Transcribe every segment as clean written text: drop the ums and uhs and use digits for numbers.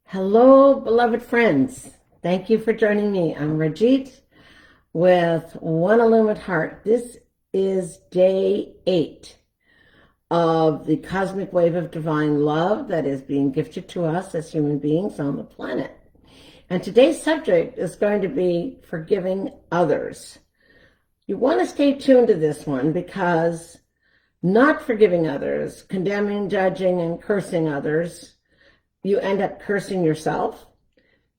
Hello, beloved friends. Thank you for joining me. I'm Rajith with One Illumined Heart. This is day 8 of the cosmic wave of divine love that is being gifted to us as human beings on the planet. And today's subject is going to be forgiving others. You want to stay tuned to this one because not forgiving others, condemning, judging, and cursing others, you end up cursing yourself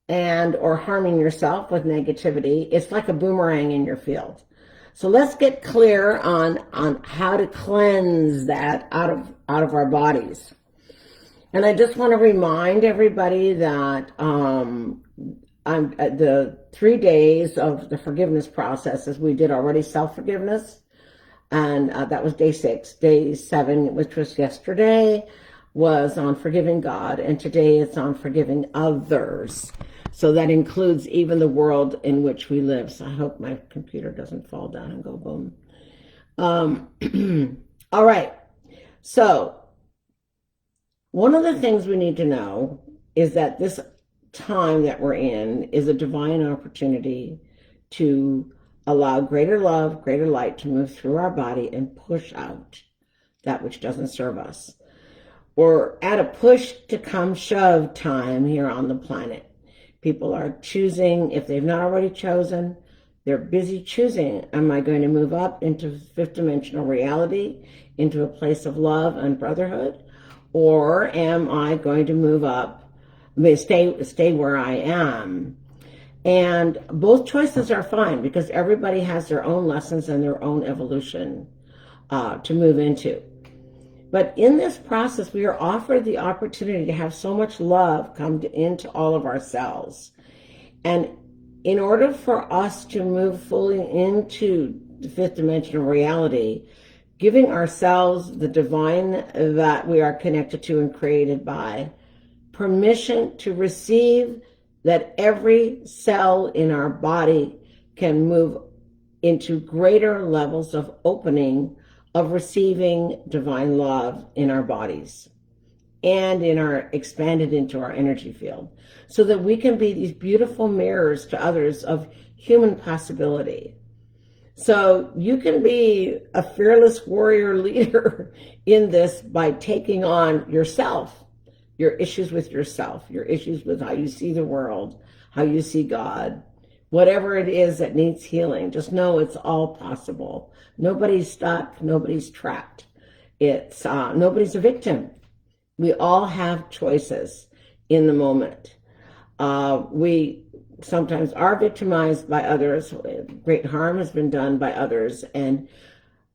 and or harming yourself with negativity. It's like a boomerang in your field. So let's get clear on how to cleanse that out of our bodies. And I just want to remind everybody that the 3 days of the forgiveness processes, we did already self-forgiveness, and that was day 6. Day 7, which was yesterday, was on forgiving God, and today it's on forgiving others. So that includes even the world in which we live. So I hope my computer doesn't fall down and go boom. All right. So one of the things we need to know is that this time that we're in is a divine opportunity to allow greater love, greater light to move through our body and push out that which doesn't serve us. We're at a push to come shove time here on the planet. People are choosing, if they've not already chosen, they're busy choosing. Am I going to move up into fifth dimensional reality, into a place of love and brotherhood? Or am I going to move up, stay where I am? And both choices are fine because everybody has their own lessons and their own evolution to move into. But in this process, we are offered the opportunity to have so much love come into all of our cells. And in order for us to move fully into the fifth dimensional reality, giving ourselves the divine that we are connected to and created by, permission to receive that every cell in our body can move into greater levels of opening, of receiving divine love in our bodies and expanded into our energy field, so that we can be these beautiful mirrors to others of human possibility. So you can be a fearless warrior leader in this by taking on yourself, your issues with yourself, your issues with how you see the world, how you see God, whatever it is that needs healing. Just know it's all possible. Nobody's stuck. Nobody's trapped. It's nobody's a victim. We all have choices in the moment. We sometimes are victimized by others. Great harm has been done by others, and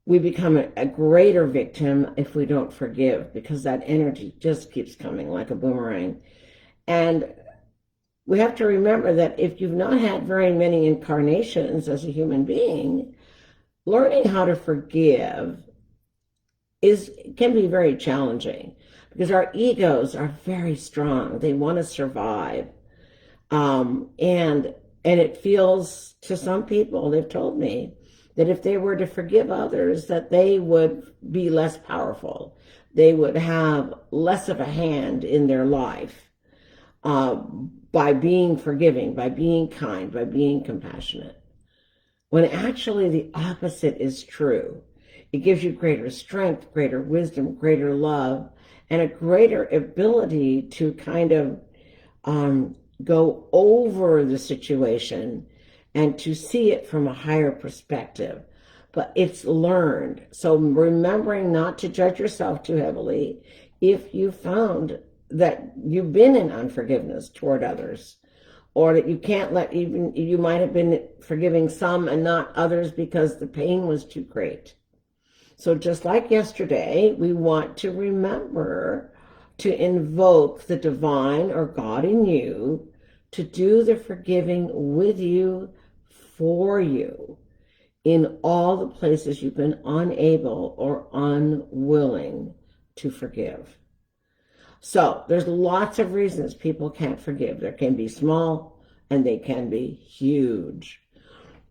we become a greater victim if we don't forgive, because that energy just keeps coming like a boomerang. And we have to remember that if you've not had very many incarnations as a human being, learning how to forgive can be very challenging, because our egos are very strong. They want to survive. And it feels, to some people, they've told me, that if they were to forgive others, that they would be less powerful. They would have less of a hand in their life by being forgiving, by being kind, by being compassionate. When actually the opposite is true. It gives you greater strength, greater wisdom, greater love, and a greater ability to kind of go over the situation and to see it from a higher perspective. But it's learned. So remembering not to judge yourself too heavily if you found that you've been in unforgiveness toward others, or that you can't you might have been forgiving some and not others because the pain was too great. So just like yesterday, we want to remember to invoke the divine or God in you to do the forgiving with you, for you, in all the places you've been unable or unwilling to forgive. So there's lots of reasons people can't forgive. There can be small and they can be huge.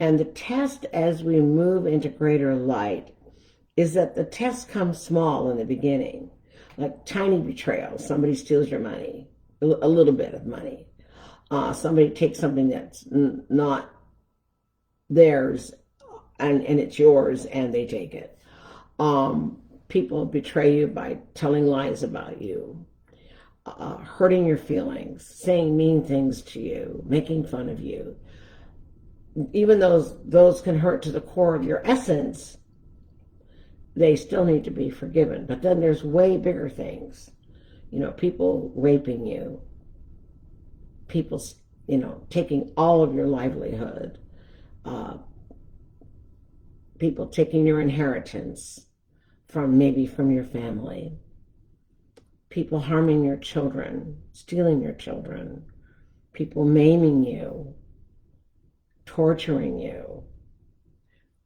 And the test as we move into greater light is that the test comes small in the beginning, like tiny betrayal. Somebody steals your money. a little bit of money. Somebody takes something that's not theirs and it's yours and they take it. People betray you by telling lies about you, hurting your feelings, saying mean things to you, making fun of you. Even those can hurt to the core of your essence. They still need to be forgiven. But then there's way bigger things. People raping you, people, taking all of your livelihood, people taking your inheritance from your family, people harming your children, stealing your children, people maiming you, torturing you.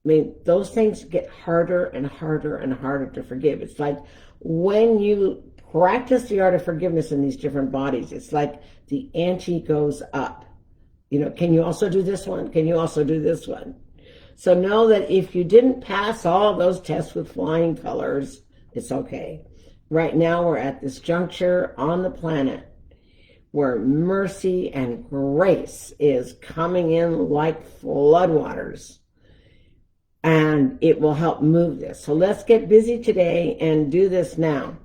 I mean, those things get harder and harder and harder to forgive. It's like when you practice the art of forgiveness in these different bodies, it's like the ante goes up. Can you also do this one? Can you also do this one? So know that if you didn't pass all those tests with flying colors, it's okay. Right now we're at this juncture on the planet where mercy and grace is coming in like floodwaters, and it will help move this. So let's get busy today and do this now.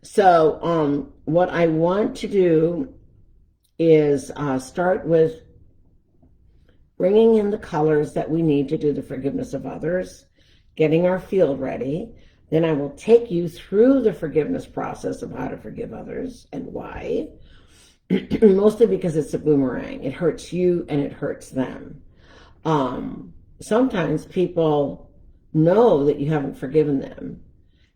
So what I want to do is start with bringing in the colors that we need to do the forgiveness of others, getting our field ready. Then I will take you through the forgiveness process of how to forgive others and why. Mostly because it's a boomerang. It hurts you and it hurts them. Sometimes people know that you haven't forgiven them,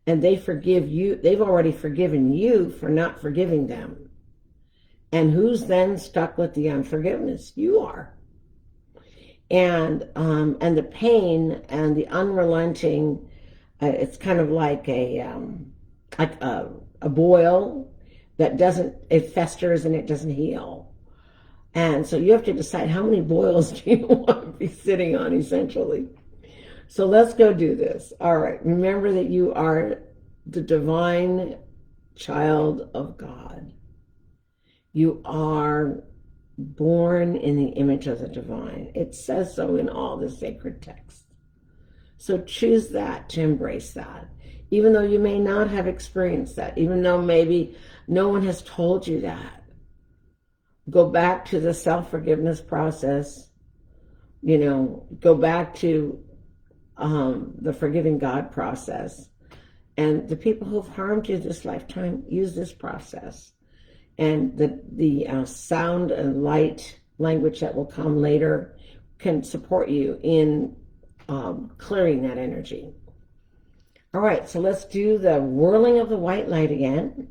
and they forgive you. They've already forgiven you for not forgiving them. And who's then stuck with the unforgiveness? You are. And the pain and the unrelenting, it's kind of like a boil that it festers and it doesn't heal. And so you have to decide how many boils do you want to be sitting on, essentially. So let's go do this. All right. Remember that you are the divine child of God. You are born in the image of the divine. It says so in all the sacred texts. So choose that, to embrace that. Even though you may not have experienced that, even though maybe no one has told you that. Go back to the self-forgiveness process. Go back to the forgiving God process. And the people who've harmed you this lifetime, use this process. And the sound and light language that will come later can support you in clearing that energy. All right, so let's do the whirling of the white light again.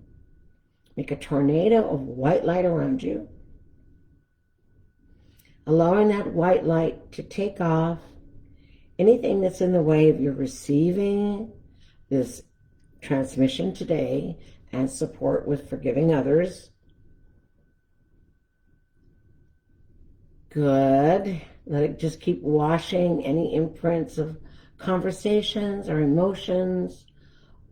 Make a tornado of white light around you. Allowing that white light to take off anything that's in the way of your receiving this transmission today and support with forgiving others. Good. Let it just keep washing any imprints of conversations or emotions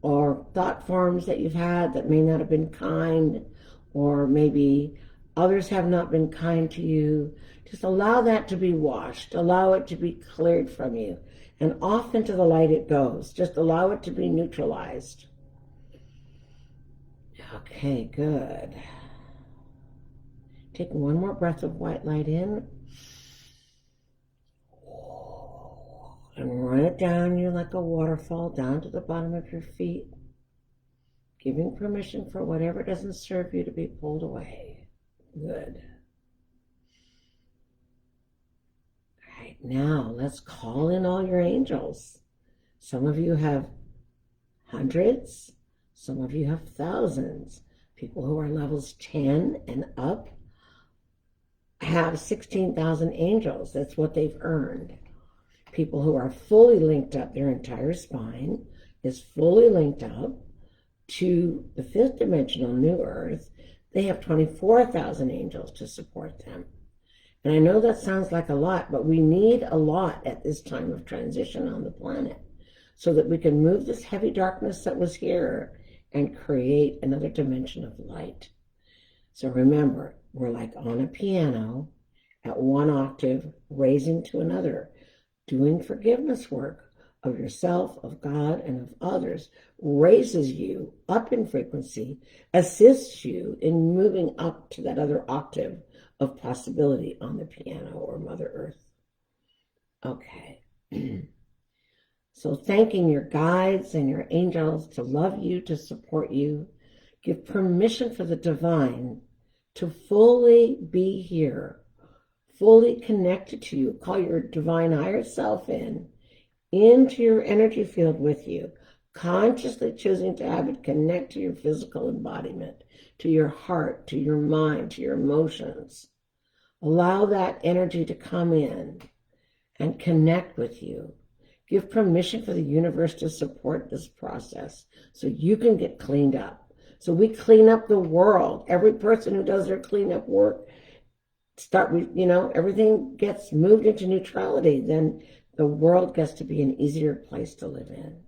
or thought forms that you've had that may not have been kind, or maybe others have not been kind to you. Just allow that to be washed. Allow it to be cleared from you. And off into the light it goes. Just allow it to be neutralized. Okay, good. Take one more breath of white light in. And run it down you like a waterfall down to the bottom of your feet. Giving permission for whatever doesn't serve you to be pulled away. Good. All right, now let's call in all your angels. Some of you have hundreds. Some of you have thousands. People who are levels 10 and up have 16,000 angels. That's what they've earned. People who are fully linked up, their entire spine is fully linked up to the fifth dimensional New Earth. They have 24,000 angels to support them. And I know that sounds like a lot, but we need a lot at this time of transition on the planet so that we can move this heavy darkness that was here and create another dimension of light. So remember, we're like on a piano at one octave, raising to another, doing forgiveness work of yourself, of God, and of others, raises you up in frequency, assists you in moving up to that other octave of possibility on the piano or Mother Earth. Okay. So thanking your guides and your angels to love you, to support you, give permission for the divine to fully be here, fully connected to you. Call your divine higher self into your energy field with you, consciously choosing to have it connect to your physical embodiment, to your heart, to your mind, to your emotions. Allow that energy to come in and connect with you. Give permission for the universe to support this process so you can get cleaned up. So we clean up the world. Every person who does their cleanup work, everything gets moved into neutrality. Then the world gets to be an easier place to live in.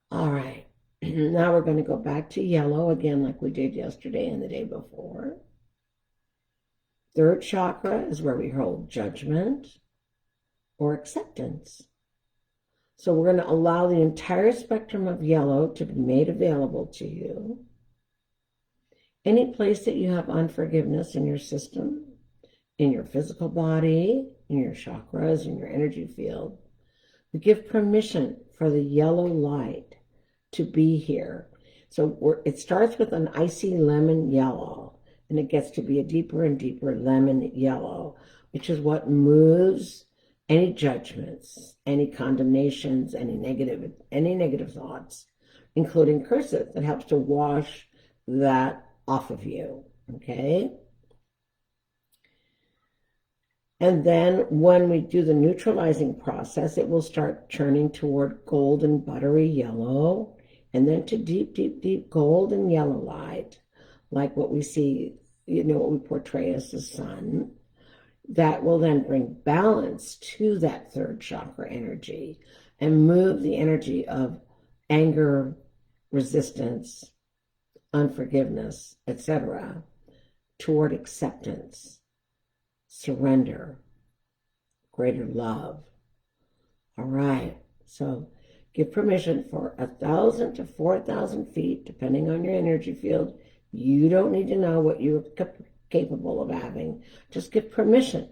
All right. Now we're going to go back to yellow again like we did yesterday and the day before. Third chakra is where we hold judgment or acceptance. So we're going to allow the entire spectrum of yellow to be made available to you. Any place that you have unforgiveness in your system, in your physical body, in your chakras, in your energy field, we give permission for the yellow light to be here. So it starts with an icy lemon yellow, and it gets to be a deeper and deeper lemon yellow, which is what moves any judgments, any condemnations, any negative thoughts, including curses. That helps to wash that off of you, okay? And then when we do the neutralizing process, it will start turning toward golden buttery yellow, and then to deep, deep, deep golden yellow light, like what we see, what we portray as the sun. That will then bring balance to that third chakra energy and move the energy of anger, resistance, unforgiveness, etc., toward acceptance, surrender, greater love. All right, so give permission for 1,000 to 4,000 feet, depending on your energy field. You don't need to know what you're capable of having. Just give permission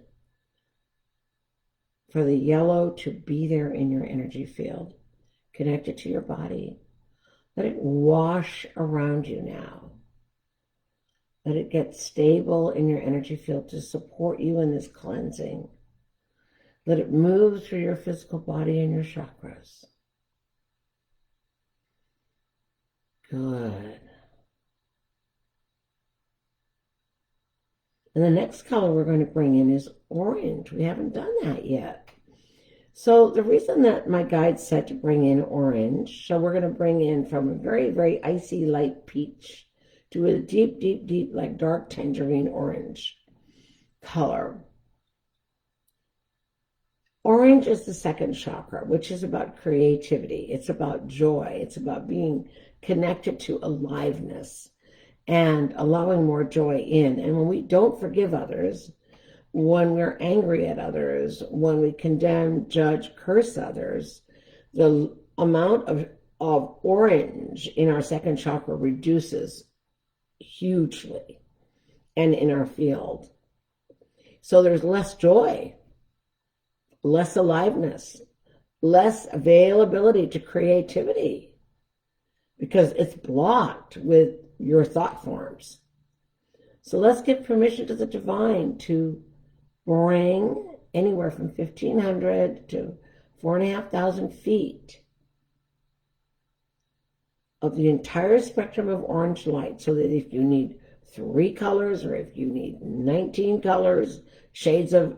for the yellow to be there in your energy field, connected to your body. Let it wash around you now. Let it get stable in your energy field to support you in this cleansing. Let it move through your physical body and your chakras. Good. And the next color we're going to bring in is orange. We haven't done that yet. So the reason that my guide said to bring in orange, so we're going to bring in from a very, very icy light peach to a deep, deep, deep, like dark tangerine orange color. Orange is the second chakra, which is about creativity. It's about joy. It's about being connected to aliveness and allowing more joy in. And when we don't forgive others, when we're angry at others, when we condemn, judge, curse others, the amount of orange in our second chakra reduces hugely and in our field. So there's less joy, less aliveness, less availability to creativity because it's blocked with your thought forms. So let's give permission to the divine to bring anywhere from 1,500 to 4,500 feet of the entire spectrum of orange light, so that if you need 3 colors or if you need 19 colors, shades of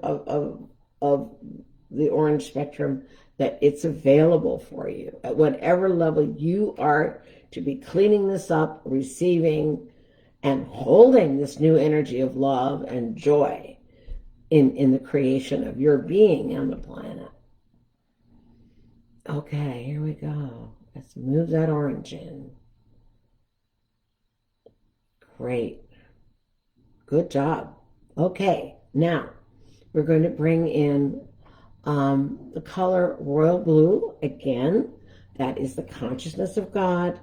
the orange spectrum, that it's available for you at whatever level you are to be cleaning this up, receiving, and holding this new energy of love and joy in the creation of your being on the planet. Okay, here we go. Let's move that orange in. Great. Good job. Okay, now we're going to bring in the color royal blue. Again, that is the consciousness of God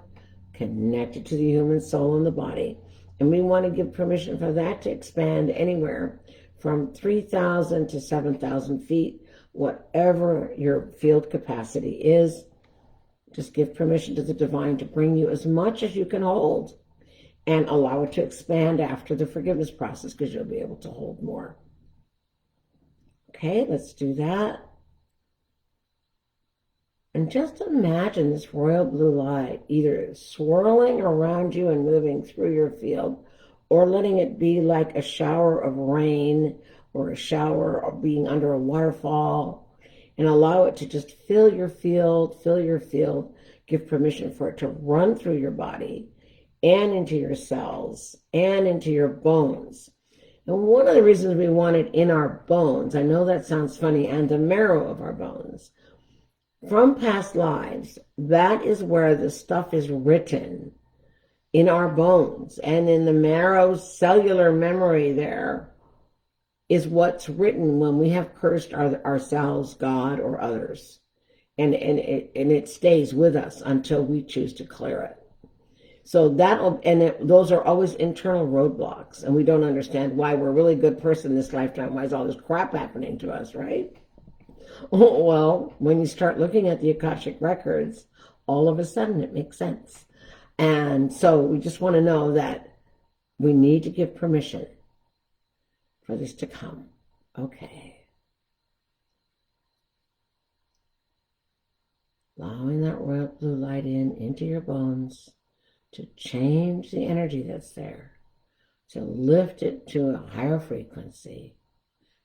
connected to the human soul and the body. And we want to give permission for that to expand anywhere from 3,000 to 7,000 feet, whatever your field capacity is. Just give permission to the divine to bring you as much as you can hold and allow it to expand after the forgiveness process, because you'll be able to hold more. Okay, let's do that. And just imagine this royal blue light either swirling around you and moving through your field, or letting it be like a shower of rain or a shower of being under a waterfall, and allow it to just fill your field, give permission for it to run through your body and into your cells and into your bones. And one of the reasons we want it in our bones, I know that sounds funny, and the marrow of our bones, from past lives, that is where the stuff is written, in our bones. And in the marrow cellular memory there is what's written when we have cursed ourselves, God, or others. And it stays with us until we choose to clear it. So those are always internal roadblocks, and we don't understand why we're a really good person this lifetime. Why is all this crap happening to us, right? Well, when you start looking at the Akashic Records, all of a sudden it makes sense. And so we just want to know that we need to give permission for this to come. Okay. Allowing that royal blue light into your bones to change the energy that's there, to lift it to a higher frequency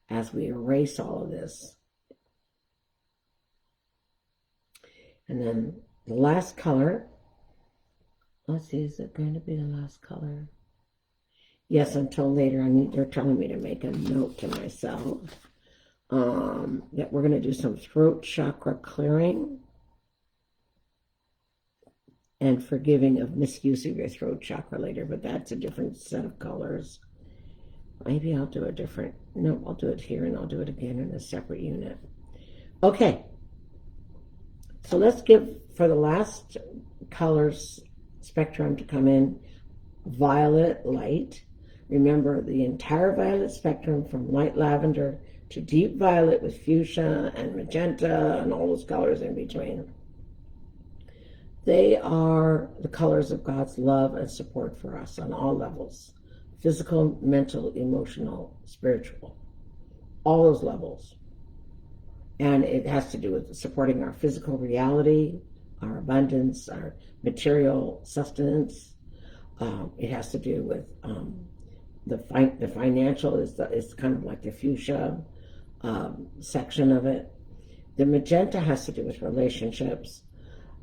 as we erase all of this. And then the last color, let's see, is it going to be the last color? Yes, until later. They're telling me to make a note to myself that we're going to do some throat chakra clearing and forgiving of misuse of your throat chakra later, but that's a different set of colors. Maybe I'll do a different, no, I'll do it here and I'll do it again in a separate unit. Okay. So let's give, for the last colors spectrum to come in, violet light. Remember the entire violet spectrum from light lavender to deep violet with fuchsia and magenta and all those colors in between. They are the colors of God's love and support for us on all levels: physical, mental, emotional, spiritual, all those levels. And it has to do with supporting our physical reality, our abundance, our material sustenance. It has to do with the financial is kind of like the fuchsia section of it. The magenta has to do with relationships.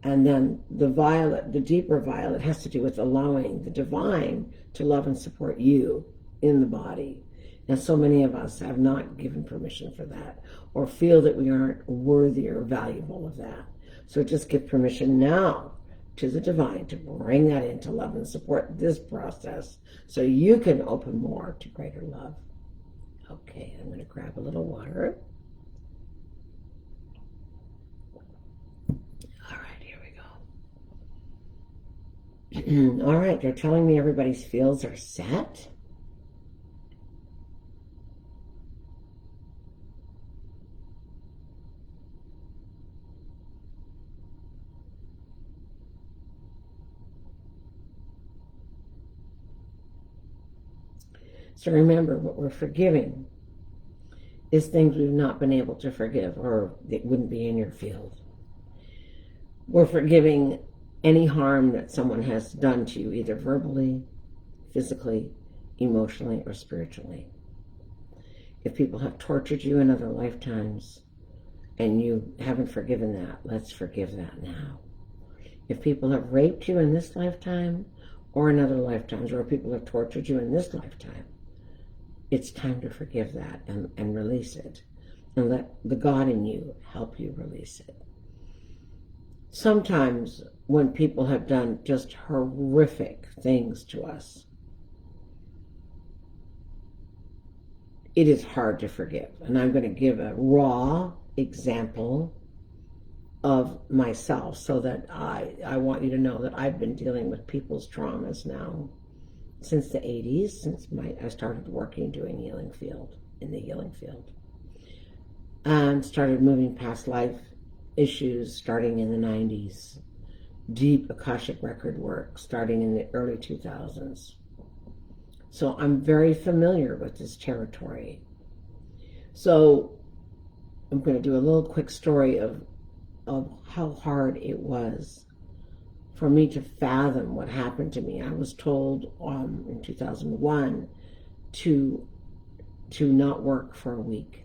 And then the violet, the deeper violet, has to do with allowing the divine to love and support you in the body. And so many of us have not given permission for that, or feel that we aren't worthy or valuable of that. So just give permission now to the divine to bring that in, to love and support this process so you can open more to greater love. Okay, I'm going to grab a little water. All right, here we go. All right, they're telling me everybody's fields are set. So remember, what we're forgiving is things we've not been able to forgive, or it wouldn't be in your field. We're forgiving any harm that someone has done to you, either verbally, physically, emotionally, or spiritually. If people have tortured you in other lifetimes and you haven't forgiven that, let's forgive that now. If people have raped you in this lifetime or in other lifetimes, or people have tortured you in this lifetime, it's time to forgive that and release it, and let the God in you help you release it. Sometimes when people have done just horrific things to us, it is hard to forgive. And I'm going to give a raw example of myself so that I want you to know that I've been dealing with people's traumas now since the 80s, since I started working doing in the healing field. And started moving past life issues starting in the 90s. Deep Akashic Record work starting in the early 2000s. So I'm very familiar with this territory. So I'm going to do a little quick story of how hard it was for me to fathom what happened to me. I was told in 2001 to not work for a week.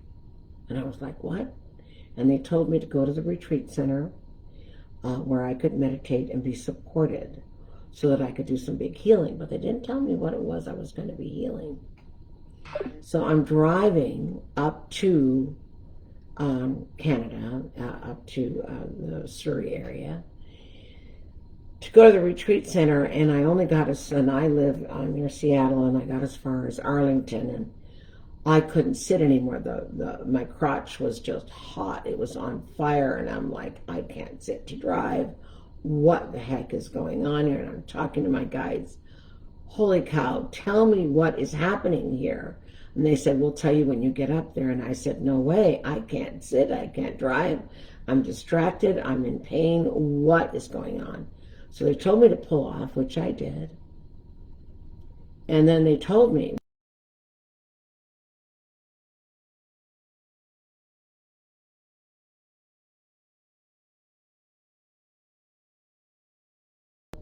And I was like, what? And they told me to go to the retreat center where I could meditate and be supported so that I could do some big healing. But they didn't tell me what it was I was going to be healing. So I'm driving up to Canada, up to the Surrey area, to go to the retreat center, and I only got and I live near Seattle, and I got as far as Arlington, and I couldn't sit anymore. My crotch was just hot. It was on fire, and I'm like, I can't sit to drive. What the heck is going on here? And I'm talking to my guides. Holy cow, tell me what is happening here. And they said, we'll tell you when you get up there. And I said, no way, I can't sit, I can't drive. I'm distracted, I'm in pain. What is going on? So they told me to pull off, which I did. And then they told me,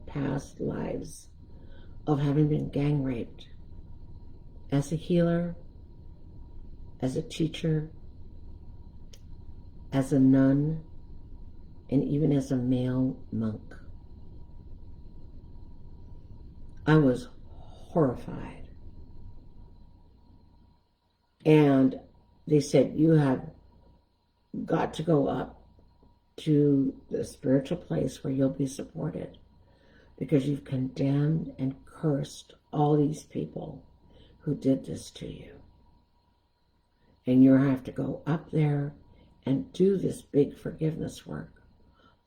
past lives of having been gang raped as a healer, as a teacher, as a nun, and even as a male monk. I was horrified. And they said, you have got to go up to the spiritual place where you'll be supported, because you've condemned and cursed all these people who did this to you. And you have to go up there and do this big forgiveness work.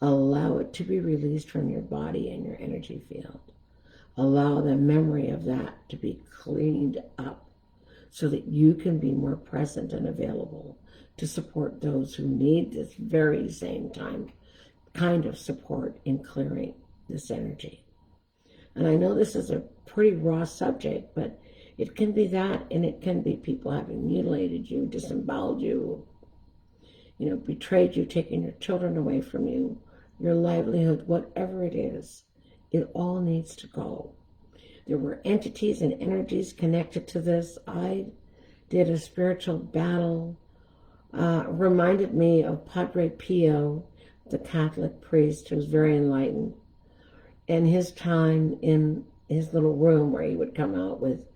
Allow it to be released from your body and your energy field. Allow the memory of that to be cleaned up so that you can be more present and available to support those who need this very same kind of support in clearing this energy. And I know this is a pretty raw subject, but it can be that, and it can be people having mutilated you, disemboweled you, betrayed you, taken your children away from you, your livelihood, whatever it is. It all needs to go. There were entities and energies connected to this. I did a spiritual battle. Reminded me of Padre Pio, the Catholic priest who was very enlightened, and his time in his little room where he would come out with,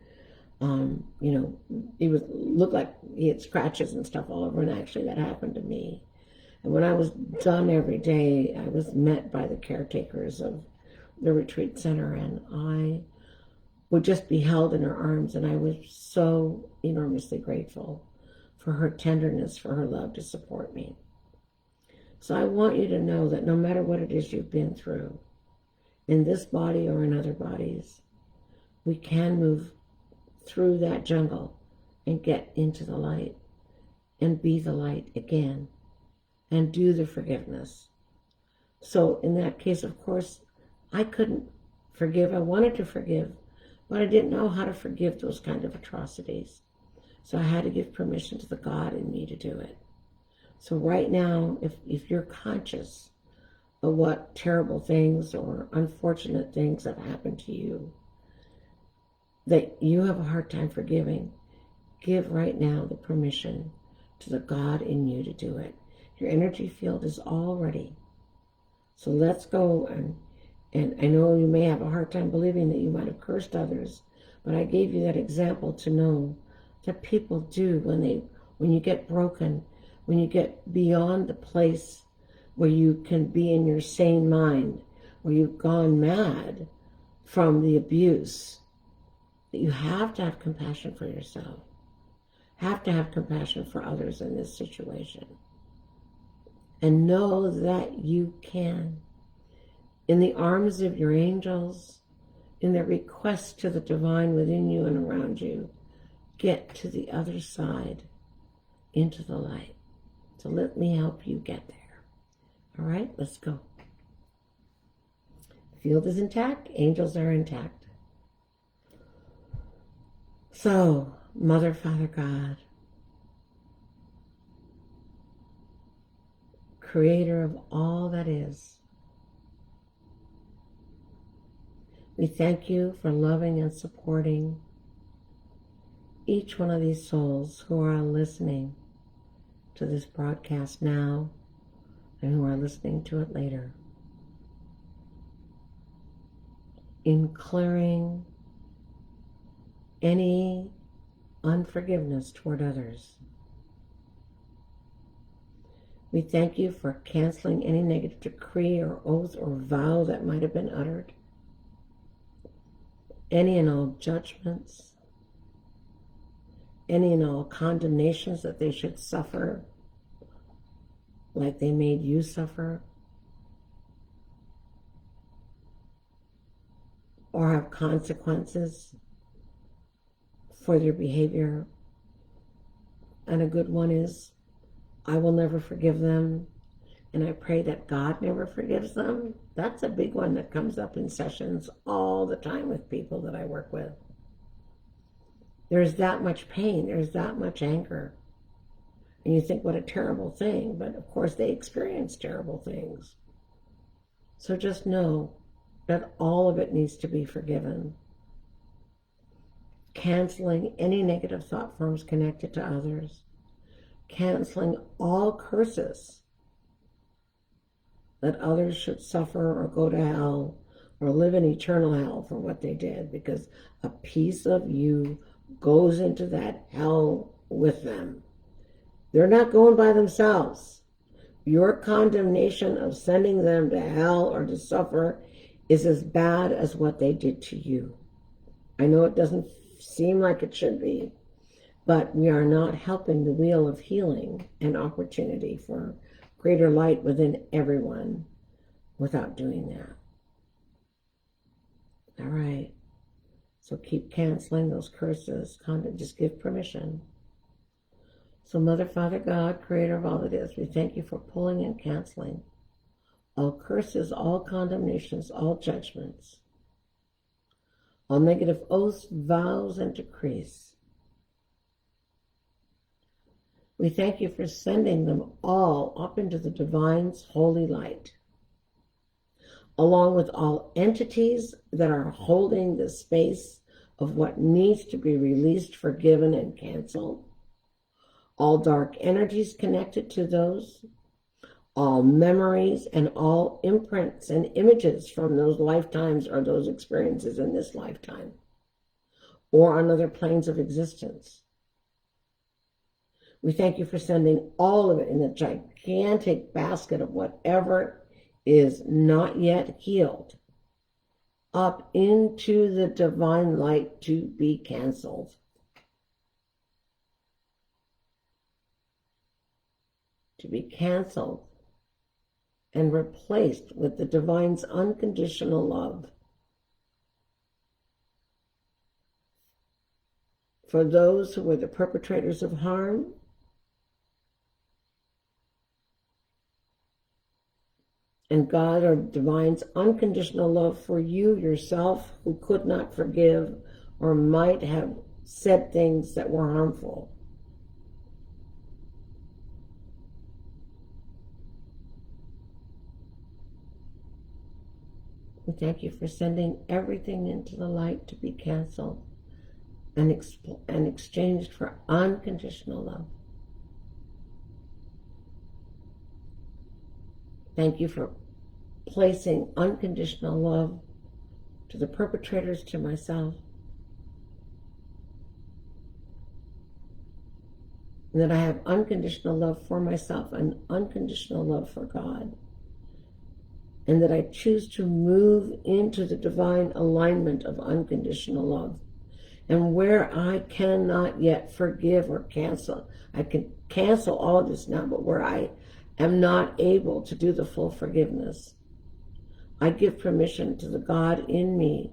he would look like he had scratches and stuff all over, and actually that happened to me. And when I was done every day, I was met by the caretakers of the retreat center, and I would just be held in her arms, and I was so enormously grateful for her tenderness, for her love to support me. So I want you to know that no matter what it is you've been through, in this body or in other bodies, we can move through that jungle and get into the light and be the light again and do the forgiveness. So in that case, of course, I couldn't forgive. I wanted to forgive, but I didn't know how to forgive those kind of atrocities. So I had to give permission to the God in me to do it. So right now, if you're conscious of what terrible things or unfortunate things have happened to you that you have a hard time forgiving, give right now the permission to the God in you to do it. Your energy field is all ready. So let's go, and I know you may have a hard time believing that you might have cursed others, but I gave you that example to know that people do when you get broken, when you get beyond the place where you can be in your sane mind, where you've gone mad from the abuse, that you have to have compassion for yourself. have to have compassion for others in this situation. And know that you can. In the arms of your angels, in their request to the divine within you and around you, get to the other side, into the light. So let me help you get there. All right, let's go. Field is intact, angels are intact. So, Mother, Father, God, Creator of all that is, we thank you for loving and supporting each one of these souls who are listening to this broadcast now and who are listening to it later, in clearing any unforgiveness toward others. We thank you for canceling any negative decree or oath or vow that might have been uttered, any and all judgments, any and all condemnations that they should suffer like they made you suffer, or have consequences for their behavior. And a good one is, I will never forgive them, and I pray that God never forgives them. That's a big one that comes up in sessions all the time with people that I work with. There's that much pain, there's that much anger. And you think, what a terrible thing, but of course they experience terrible things. So just know that all of it needs to be forgiven. Canceling any negative thought forms connected to others. Canceling all curses that others should suffer or go to hell or live in eternal hell for what they did, because a piece of you goes into that hell with them. They're not going by themselves. Your condemnation of sending them to hell or to suffer is as bad as what they did to you. I know it doesn't seem like it should be, but we are not helping the wheel of healing and opportunity for greater light within everyone without doing that. All right. So keep canceling those curses. Just give permission. So Mother, Father, God, Creator of all that is, we thank you for pulling and canceling all curses, all condemnations, all judgments, all negative oaths, vows, and decrees. We thank you for sending them all up into the divine's holy light, along with all entities that are holding the space of what needs to be released, forgiven, and canceled, all dark energies connected to those, all memories and all imprints and images from those lifetimes or those experiences in this lifetime or on other planes of existence. We thank you for sending all of it in a gigantic basket of whatever is not yet healed up into the divine light to be canceled. To be canceled and replaced with the divine's unconditional love for those who were the perpetrators of harm, and God, or divine's unconditional love for you yourself who could not forgive or might have said things that were harmful. We thank you for sending everything into the light to be canceled and exchanged for unconditional love. Thank you for placing unconditional love to the perpetrators, to myself, and that I have unconditional love for myself and unconditional love for God, and that I choose to move into the divine alignment of unconditional love And where I cannot yet forgive or cancel, I can cancel all of this now, but where I am not able to do the full forgiveness, I give permission to the God in me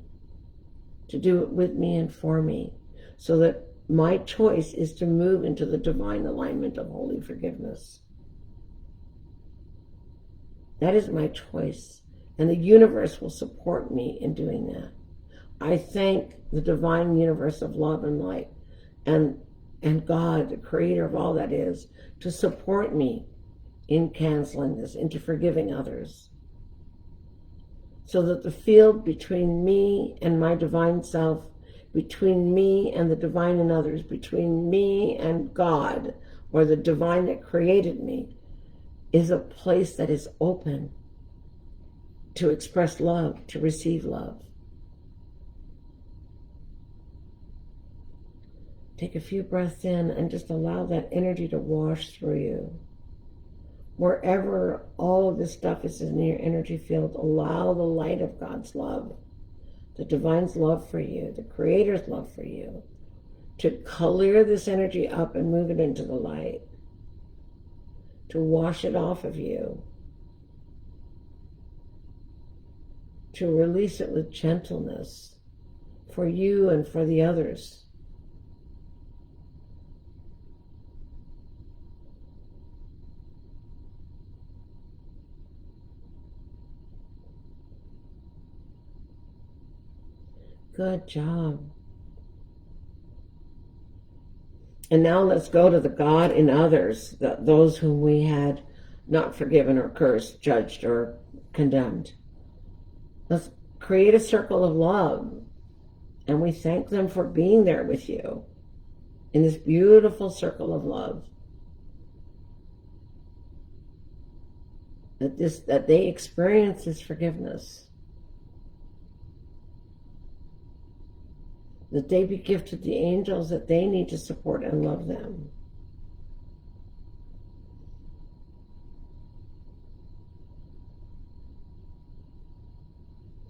to do it with me and for me, so that my choice is to move into the divine alignment of holy forgiveness. That is my choice, and the universe will support me in doing that. I thank the divine universe of love and light and God, the creator of all that is, to support me in canceling this, into forgiving others, so that the field between me and my divine self, between me and the divine in others, between me and God, or the divine that created me, is a place that is open to express love, to receive love. Take a few breaths in and just allow that energy to wash through you. Wherever all of this stuff is in your energy field, allow the light of God's love, the divine's love for you, the creator's love for you, to clear this energy up and move it into the light, to wash it off of you, to release it with gentleness for you and for the others. Good job. And now let's go to the God in others, those whom we had not forgiven or cursed, judged or condemned. Let's create a circle of love, and we thank them for being there with you in this beautiful circle of love. That they experience this forgiveness. That they be gifted the angels that they need to support and love them.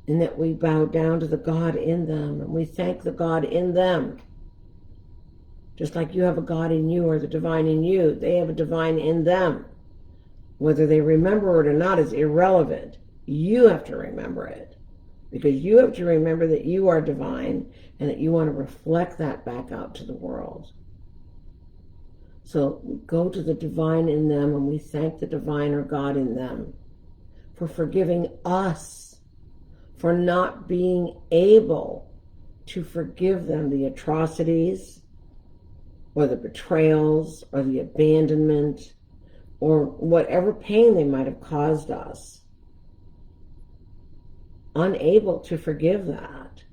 And that we bow down to the God in them, and we thank the God in them. Just like you have a God in you or the divine in you, they have a divine in them. Whether they remember it or not is irrelevant. You have to remember it, because you have to remember that you are divine and that you want to reflect that back out to the world. So we go to the divine in them, and we thank the divine or God in them for forgiving us, for not being able to forgive them the atrocities or the betrayals or the abandonment or whatever pain they might have caused us. Unable to forgive that,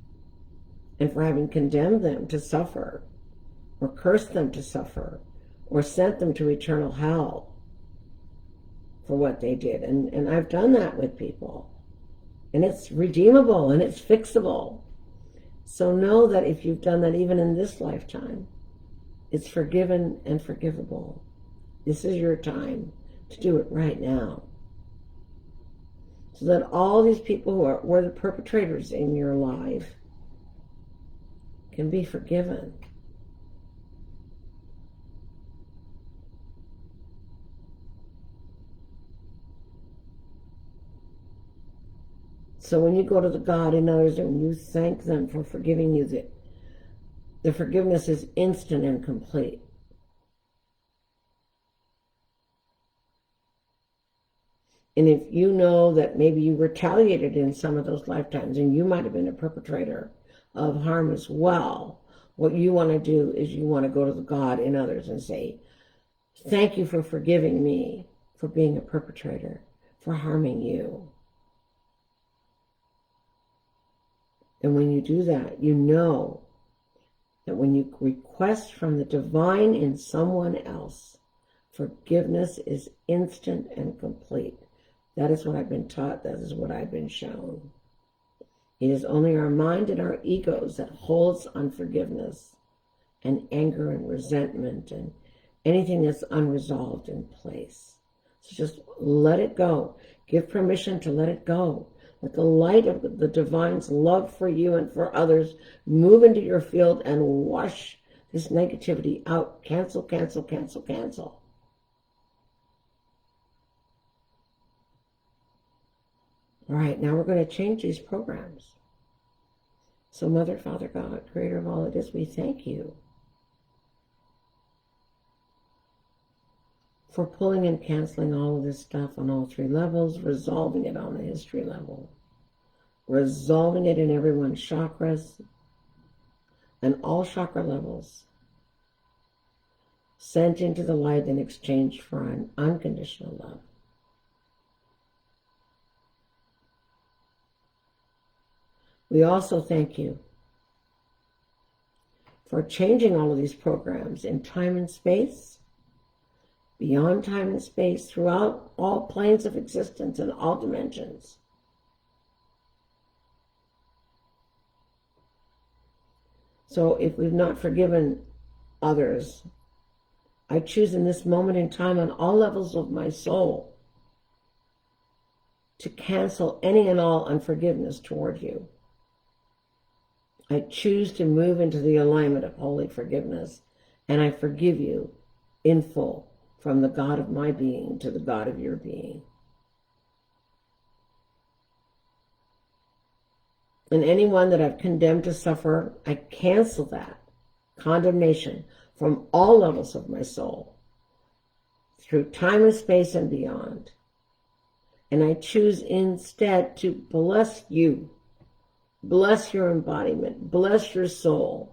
and for having condemned them to suffer, or cursed them to suffer, or sent them to eternal hell for what they did. And I've done that with people, and it's redeemable and it's fixable. So know that if you've done that even in this lifetime, it's forgiven and forgivable. This is your time to do it right now, so that all these people who were the perpetrators in your life can be forgiven. So when you go to the God in others and you thank them for forgiving you, the forgiveness is instant and complete. And if you know that maybe you retaliated in some of those lifetimes and you might have been a perpetrator of harm as well, what you want to do is you want to go to the God in others and say, thank you for forgiving me for being a perpetrator, for harming you. And when you do that, you know that when you request from the divine in someone else, forgiveness is instant and complete. That is what I've been taught. That is what I've been shown. It is only our mind and our egos that holds unforgiveness and anger and resentment and anything that's unresolved in place. So just let it go. Give permission to let it go. Let the light of the divine's love for you and for others move into your field and wash this negativity out. Cancel, cancel, cancel, cancel. All right, now we're going to change these programs. So Mother, Father, God, Creator of all that is, we thank you for pulling and canceling all of this stuff on all three levels, resolving it on the history level, resolving it in everyone's chakras and all chakra levels, sent into the light in exchange for an unconditional love. We also thank you for changing all of these programs in time and space, beyond time and space, throughout all planes of existence and all dimensions. So if we've not forgiven others, I choose in this moment in time on all levels of my soul to cancel any and all unforgiveness toward you. I choose to move into the alignment of holy forgiveness, and I forgive you in full, from the God of my being to the God of your being. And anyone that I've condemned to suffer, I cancel that condemnation from all levels of my soul, through time and space and beyond. And I choose instead to bless you. Bless your embodiment, bless your soul,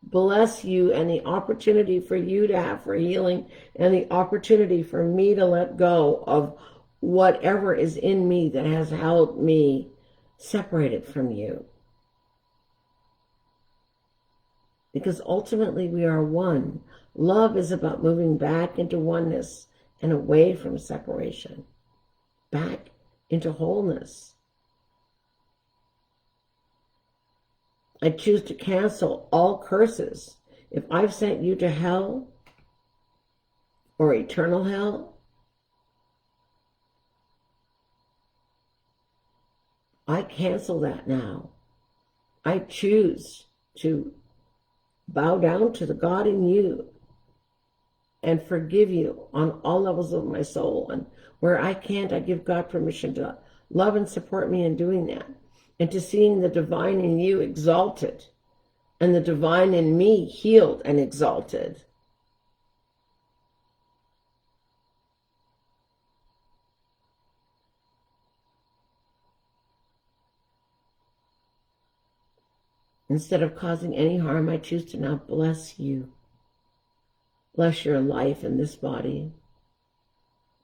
bless you and the opportunity for you to have for healing and the opportunity for me to let go of whatever is in me that has held me separated from you. Because ultimately we are one. Love is about moving back into oneness and away from separation, back into wholeness. I choose to cancel all curses. If I've sent you to hell or eternal hell, I cancel that now. I choose to bow down to the God in you and forgive you on all levels of my soul. And where I can't, I give God permission to love and support me in doing that. And to seeing the divine in you exalted and the divine in me healed and exalted. Instead of causing any harm, I choose to now bless you. Bless your life in this body.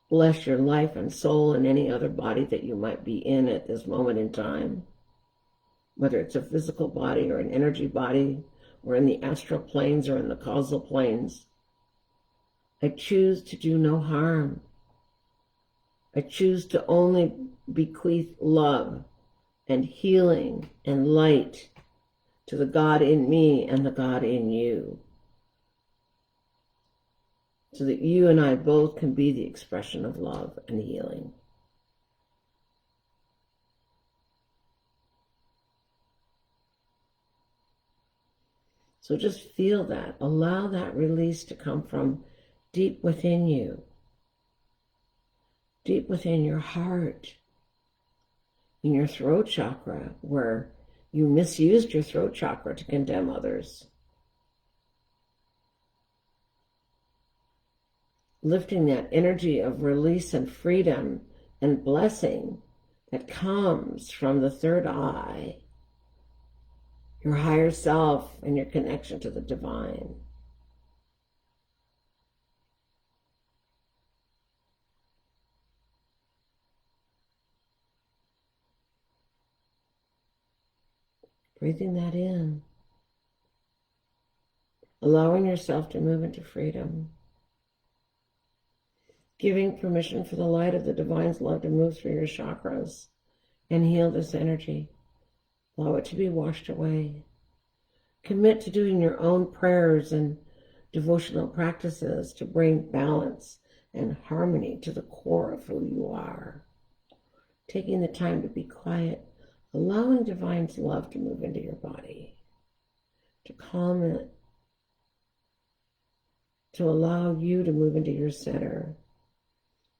Bless your life and soul in any other body that you might be in at this moment in time. Whether it's a physical body or an energy body, or in the astral planes or in the causal planes. I choose to do no harm. I choose to only bequeath love and healing and light to the God in me and the God in you, so that you and I both can be the expression of love and healing. So just feel that. Allow that release to come from deep within you, deep within your heart, in your throat chakra, where you misused your throat chakra to condemn others. Lifting that energy of release and freedom and blessing that comes from the third eye, your higher self and your connection to the divine. Breathing that in. Allowing yourself to move into freedom. Giving permission for the light of the divine's love to move through your chakras and heal this energy. Allow it to be washed away. Commit to doing your own prayers and devotional practices to bring balance and harmony to the core of who you are. taking the time to be quiet, allowing Divine's love to move into your body, to calm it, to allow you to move into your center,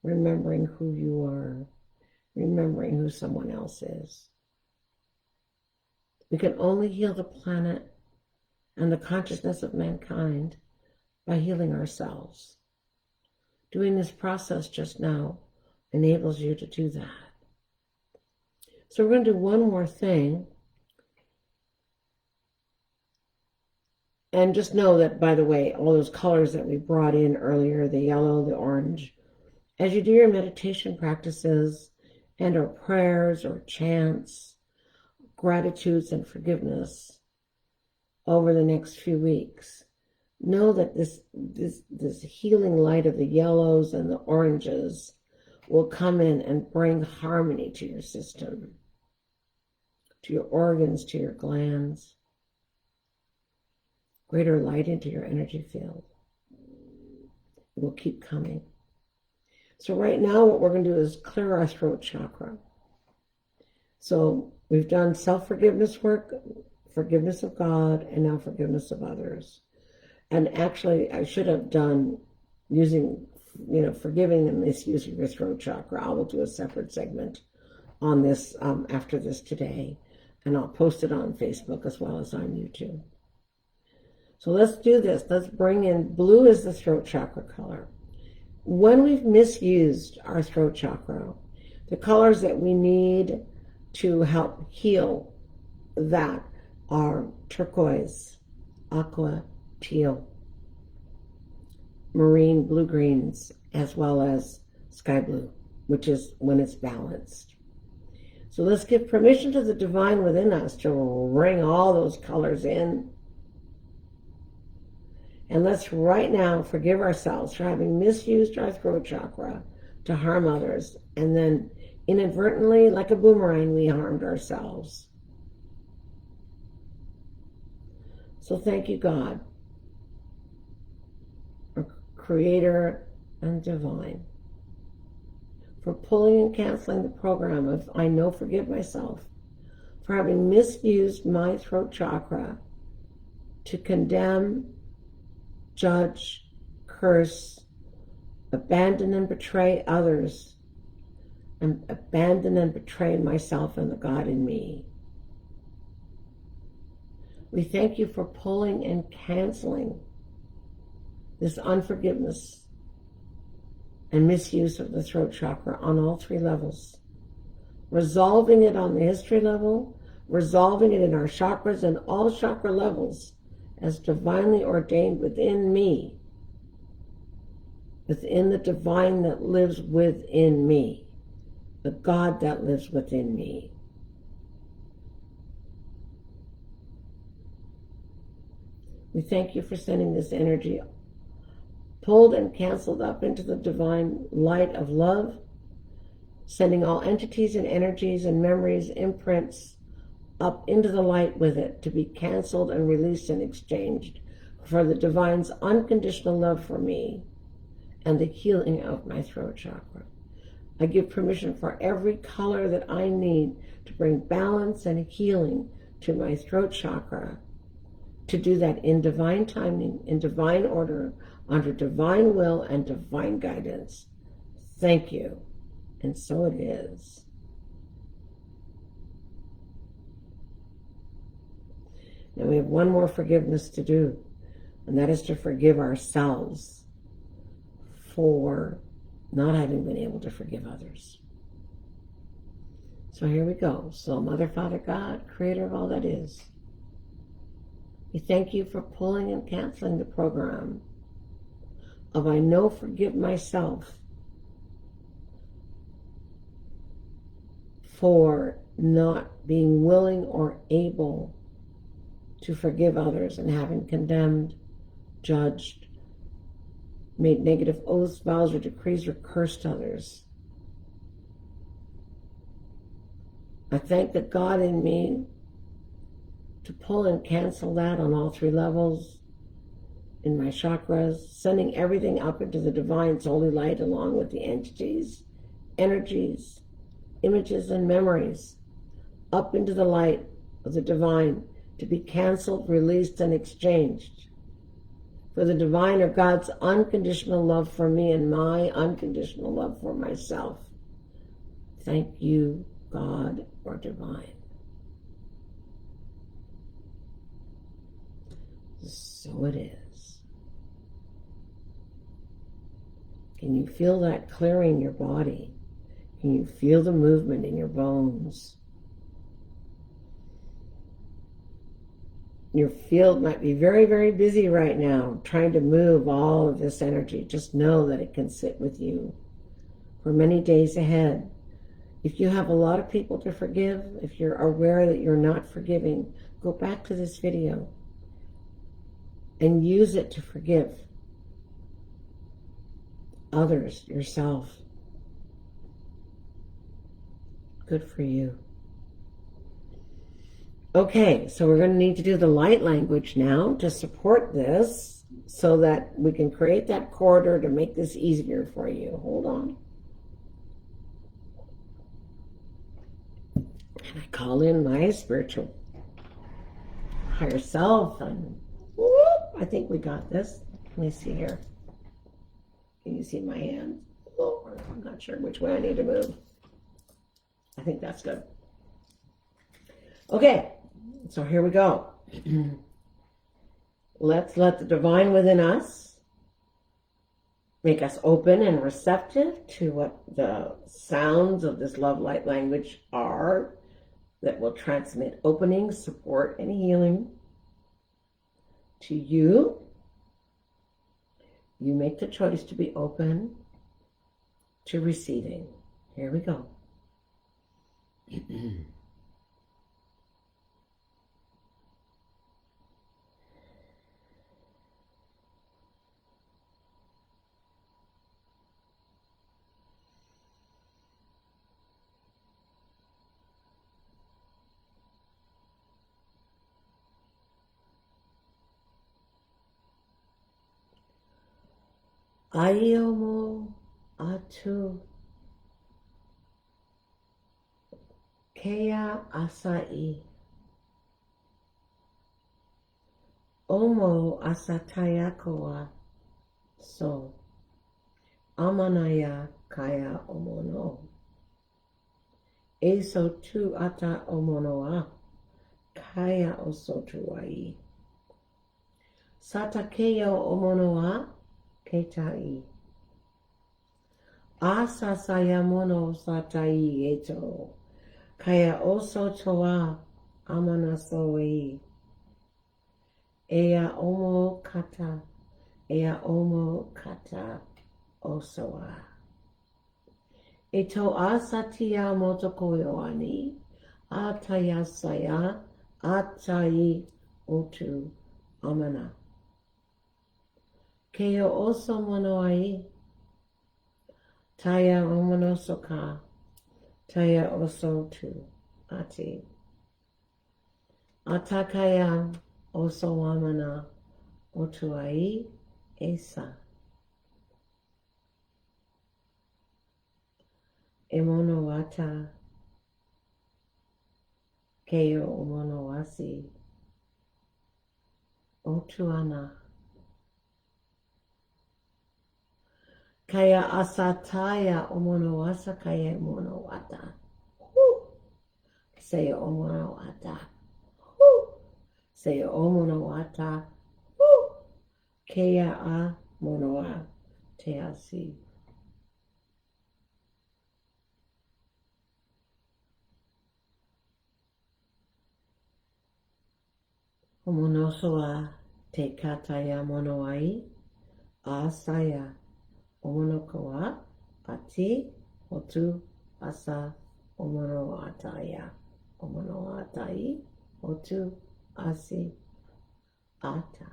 remembering who you are, remembering who someone else is. We can only heal the planet and the consciousness of mankind by healing ourselves. Doing this process just now enables you to do that. So we're going to do one more thing. And just know that, by the way, all those colors that we brought in earlier, the yellow, the orange, as you do your meditation practices and or prayers or chants, gratitudes and forgiveness over the next few weeks, know that this healing light of the yellows and the oranges will come in and bring harmony to your system, to your organs, to your glands, greater light into your energy field. It will keep coming. So right now what we're going to do is clear our throat chakra. So we've done self-forgiveness work, forgiveness of God, and now forgiveness of others. And actually I should have done using, forgiving and misusing your throat chakra. I will do a separate segment on this after this today, and I'll post it on Facebook as well as on YouTube. So let's do this. Let's bring in, blue is the throat chakra color. When we've misused our throat chakra, the colors that we need to help heal that are turquoise, aqua, teal, marine blue-greens, as well as sky blue, which is when it's balanced. So let's give permission to the divine within us to bring all those colors in. And let's right now forgive ourselves for having misused our throat chakra to harm others. And then inadvertently, like a boomerang, we harmed ourselves. So thank you, God, our Creator and Divine, for pulling and canceling the program of I know forgive myself for having misused my throat chakra to condemn, judge, curse, abandon and betray others, and abandon and betray myself and the God in me. We thank you for pulling and canceling this unforgiveness and misuse of the throat chakra on all three levels, resolving it on the history level, resolving it in our chakras and all chakra levels as divinely ordained within me, within the divine that lives within me, the God that lives within me. We thank you for sending this energy pulled and canceled up into the divine light of love, sending all entities and energies and memories, imprints up into the light with it to be canceled and released and exchanged for the divine's unconditional love for me and the healing of my throat chakra. I give permission for every color that I need to bring balance and healing to my throat chakra, to do that in divine timing, in divine order, under divine will and divine guidance. Thank you. And so it is. Now we have one more forgiveness to do, and that is to forgive ourselves for not having been able to forgive others. So here we go. So Mother, Father, God, Creator of all that is, we thank you for pulling and canceling the program of I know forgive myself for not being willing or able to forgive others and having condemned, judged, made negative oaths, vows, or decrees, or cursed others. I thank the God in me to pull and cancel that on all three levels in my chakras, sending everything up into the divine's holy light along with the entities, energies, images and memories up into the light of the divine to be canceled, released, and exchanged for the divine or God's unconditional love for me and my unconditional love for myself. Thank you, God or divine. So it is. Can you feel that clearing your body? Can you feel the movement in your bones? Your field might be very, very busy right now, trying to move all of this energy. Just know that it can sit with you for many days ahead. If you have a lot of people to forgive, if you're aware that you're not forgiving, go back to this video and use it to forgive others, yourself. Good for you. Okay, so we're going to need to do the light language now to support this so that we can create that corridor to make this easier for you. Hold on. And I call in my spiritual higher self, and whoop, I think we got this. Let me see here. Can you see my hands? Oh, I'm not sure which way I need to move. I think that's good. Okay, so here we go. Let's let the divine within us make us open and receptive to what the sounds of this love light language are that will transmit opening, support, and healing to you. You make the choice to be open to receiving. Here we go. Aiomo atu kea asai. Omo asatayakoa so. Amanaya kaya omono. Eso tu ata omonoa. Kaya osotuai. Satakeyo omonoa. Ketai. Asa sayamono satai eto. Kaya oso toa amanasoe. Ea omo kata. Ea omo kata osoa. Eto asatia motokoyoani. Atayasaya. Atai otu amana. Keo oso monoai. Taya omonosoka. Taya oso tu. Ati. Atakaya oso amana. Otuai esa. Emono wata. Keo omono wasi. Otuana. Kaya asataya omono wasa kaya mono wata. Say omono wata. Say omono wata. Kaya a monoa te asi. Omonosoa te kataya monoai. Asaya. Omonokoa, ati, otu, asa, omono ataya. Omono atai, otu, asi, ata.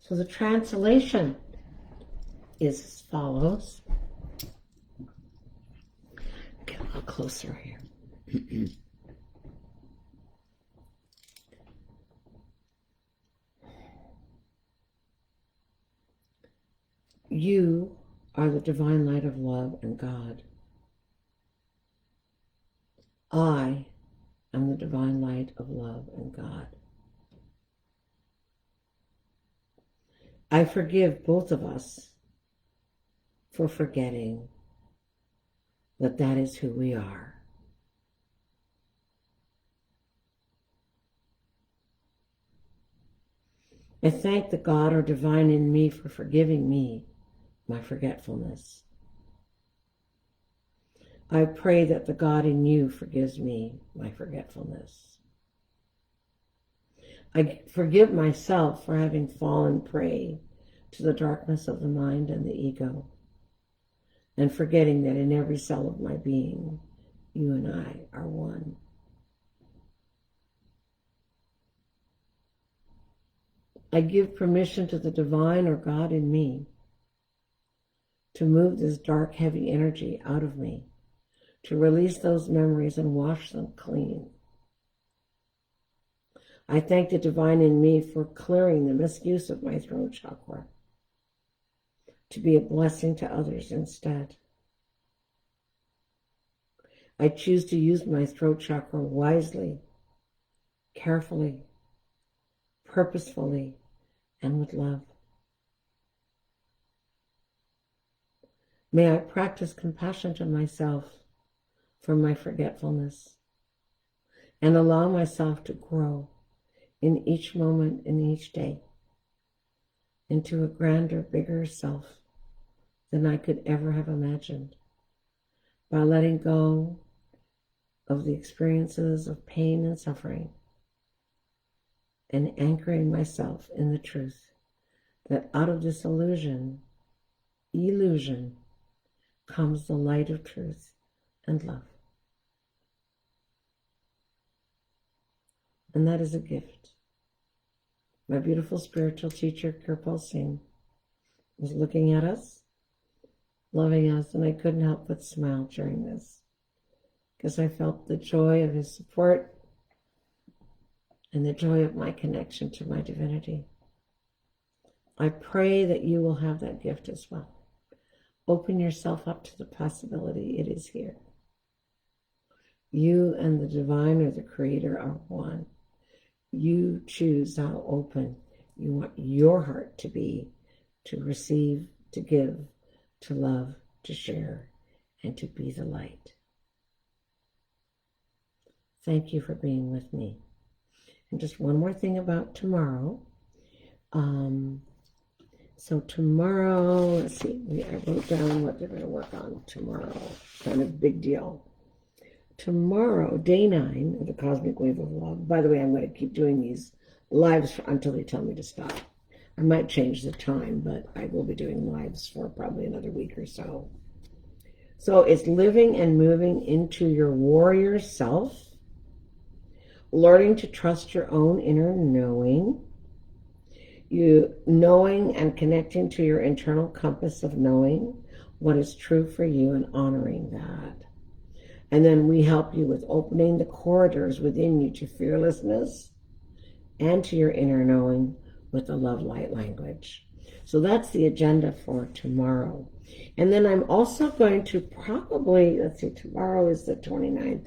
So the translation is as follows. closer here. You are the divine light of love and God. I am the divine light of love and God. I forgive both of us for forgetting that that is who we are. I thank the God or divine in me for forgiving me my forgetfulness. I pray that the God in you forgives me my forgetfulness. I forgive myself for having fallen prey to the darkness of the mind and the ego, and forgetting that in every cell of my being, you and I are one. I give permission to the divine or God in me to move this dark, heavy energy out of me, to release those memories and wash them clean. I thank the divine in me for clearing the misuse of my throat chakra to be a blessing to others instead. I choose to use my throat chakra wisely, carefully, purposefully, and with love. May I practice compassion to myself for my forgetfulness and allow myself to grow in each moment, in each day, into a grander, bigger self than I could ever have imagined, by letting go of the experiences of pain and suffering and anchoring myself in the truth that out of this illusion comes the light of truth and love. And that is a gift. My beautiful spiritual teacher, Kirpal Singh, was looking at us, loving us, and I couldn't help but smile during this, because I felt the joy of his support and the joy of my connection to my divinity. I pray that you will have that gift as well. Open yourself up to the possibility. It is here. You and the divine or the creator are one. You choose how open you want your heart to be, to receive, to give, to love, to share, and to be the light. Thank you for being with me. And just one more thing about tomorrow. So tomorrow, let's see, I wrote down what they're going to work on tomorrow. Kind of big deal. Tomorrow, day 9 of the Cosmic Wave of Love. By the way, I'm going to keep doing these lives until they tell me to stop. I might change the time, but I will be doing lives for probably another week or so. So it's living and moving into your warrior self, learning to trust your own inner knowing, you knowing and connecting to your internal compass of knowing what is true for you and honoring that. And then we help you with opening the corridors within you to fearlessness and to your inner knowing with the love light language. So that's the agenda for tomorrow. And then I'm also going to probably, let's see, tomorrow is the 29th.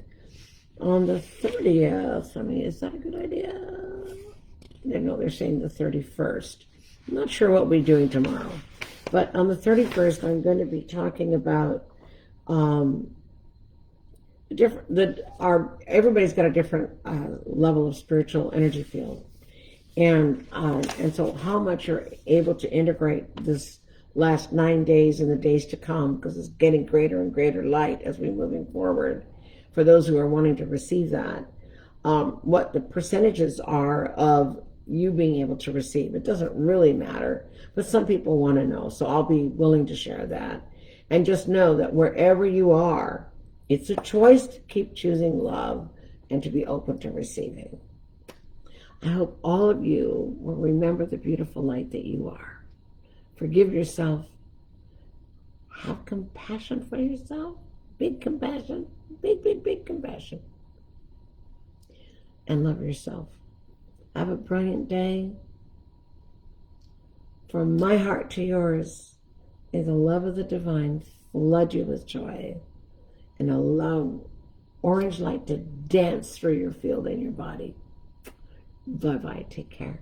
On the 30th, I mean, is that a good idea? No, they're saying the 31st. I'm not sure what we're doing tomorrow. But on the 31st, I'm going to be talking about everybody's got a different level of spiritual energy field. And so how much you're able to integrate this last 9 days and the days to come, because it's getting greater and greater light as we're moving forward for those who are wanting to receive that. What the percentages are of you being able to receive. It doesn't really matter, but some people want to know. So I'll be willing to share that. And just know that wherever you are, it's a choice to keep choosing love and to be open to receiving. I hope all of you will remember the beautiful light that you are. Forgive yourself. Have compassion for yourself. Big compassion. Big, big, big compassion. And love yourself. Have a brilliant day. From my heart to yours, may the love of the divine flood you with joy and allow orange light to dance through your field and your body. Bye-bye. Take care.